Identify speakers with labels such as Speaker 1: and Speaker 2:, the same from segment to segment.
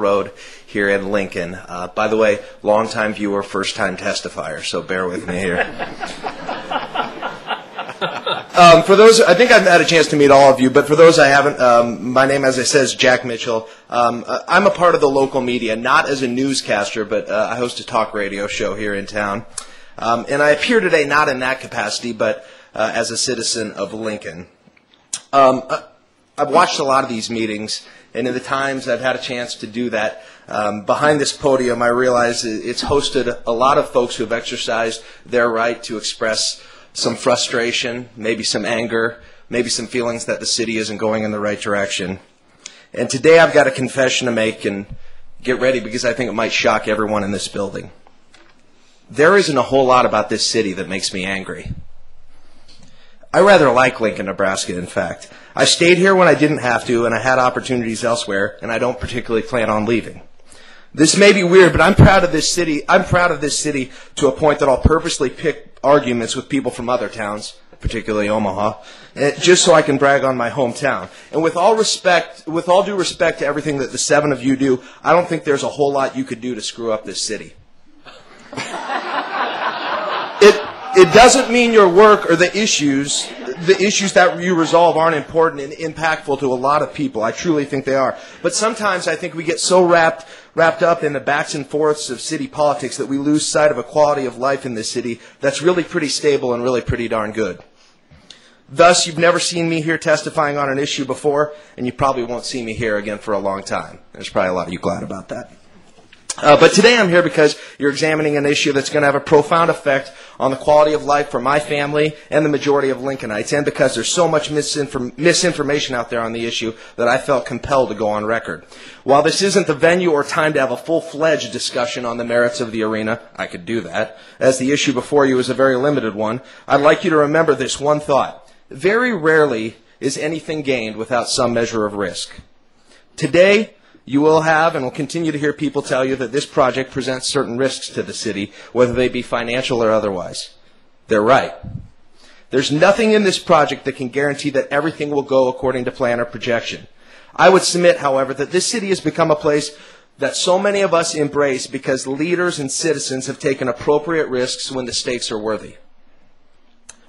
Speaker 1: Road here in Lincoln. By the way, long-time viewer, first-time testifier, so bear with me here. For those, I think I've had a chance to meet all of you, but for those I haven't, my name, as I said, is Jack Mitchell. I'm a part of the local media, not as a newscaster, but I host a talk radio show here in town. And I appear today not in that capacity, but as a citizen of Lincoln. I've watched a lot of these meetings, and in the times I've had a chance to do that, behind this podium I realize it's hosted a lot of folks who have exercised their right to express some frustration, maybe some anger, maybe some feelings that the city isn't going in the right direction. And today I've got a confession to make, and get ready because I think it might shock everyone in this building. There isn't a whole lot about this city that makes me angry. I rather like Lincoln, Nebraska, in fact. I stayed here when I didn't have to, and I had opportunities elsewhere, and I don't particularly plan on leaving. This may be weird, but I'm proud of this city. I'm proud of this city to a point that I'll purposely pick arguments with people from other towns, particularly Omaha, just so I can brag on my hometown. And with all due respect to everything that the seven of you do, I don't think there's a whole lot you could do to screw up this city. It doesn't mean your work or the issues that you resolve aren't important and impactful to a lot of people. I truly think they are. But sometimes I think we get so wrapped up in the backs and forths of city politics that we lose sight of a quality of life in this city that's really pretty stable and really pretty darn good. Thus, you've never seen me here testifying on an issue before, and you probably won't see me here again for a long time. There's probably a lot of you glad about that. But today I'm here because you're examining an issue that's going to have a profound effect on the quality of life for my family and the majority of Lincolnites, and because there's so much misinformation out there on the issue that I felt compelled to go on record. While this isn't the venue or time to have a full-fledged discussion on the merits of the arena, I could do that, as the issue before you is a very limited one, I'd like you to remember this one thought. Very rarely is anything gained without some measure of risk. Today, you will have and will continue to hear people tell you that this project presents certain risks to the city, whether they be financial or otherwise. They're right. There's nothing in this project that can guarantee that everything will go according to plan or projection. I would submit, however, that this city has become a place that so many of us embrace because leaders and citizens have taken appropriate risks when the stakes are worthy.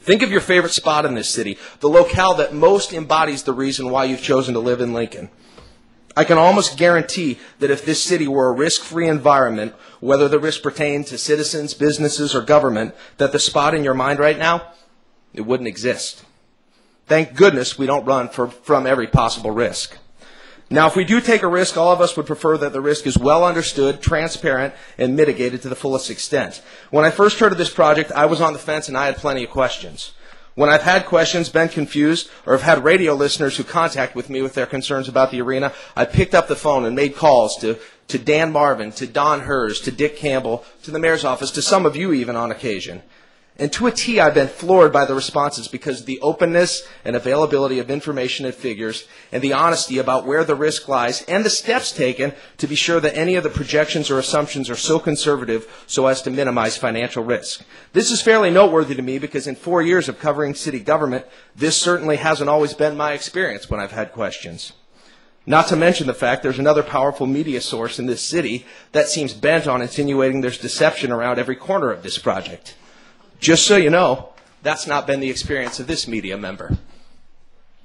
Speaker 1: Think of your favorite spot in this city, the locale that most embodies the reason why you've chosen to live in Lincoln. I can almost guarantee that if this city were a risk-free environment, whether the risk pertained to citizens, businesses, or government, that the spot in your mind right now, it wouldn't exist. Thank goodness we don't run from every possible risk. Now, if we do take a risk, all of us would prefer that the risk is well understood, transparent, and mitigated to the fullest extent. When I first heard of this project, I was on the fence and I had plenty of questions. When I've had questions, been confused, or have had radio listeners who contact with me with their concerns about the arena, I picked up the phone and made calls to Dan Marvin, to Don Hers, to Dick Campbell, to the mayor's office, to some of you even on occasion. And to a T, I've been floored by the responses because of the openness and availability of information and figures and the honesty about where the risk lies and the steps taken to be sure that any of the projections or assumptions are so conservative so as to minimize financial risk. This is fairly noteworthy to me because in 4 years of covering city government, this certainly hasn't always been my experience when I've had questions. Not to mention the fact there's another powerful media source in this city that seems bent on insinuating there's deception around every corner of this project. Just so you know, that's not been the experience of this media member.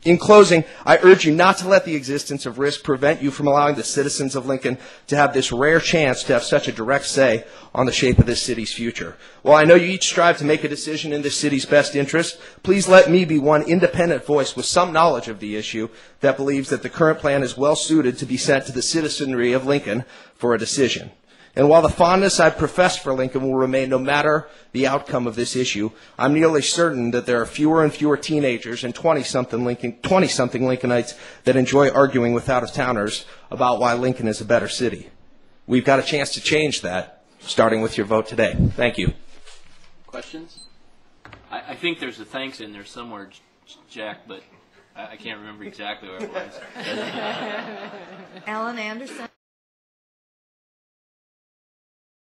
Speaker 1: In closing, I urge you not to let the existence of risk prevent you from allowing the citizens of Lincoln to have this rare chance to have such a direct say on the shape of this city's future. While I know you each strive to make a decision in this city's best interest, please let me be one independent voice with some knowledge of the issue that believes that the current plan is well suited to be sent to the citizenry of Lincoln for a decision. And while the fondness I've professed for Lincoln will remain no matter the outcome of this issue, I'm nearly certain that there are fewer and fewer teenagers and 20-something Lincolnites that enjoy arguing with out-of-towners about why Lincoln is a better city. We've got a chance to change that, starting with your vote today. Thank you.
Speaker 2: Questions? I think there's a thanks in there somewhere, Jack, but I can't remember exactly where it was.
Speaker 3: Alan Anderson.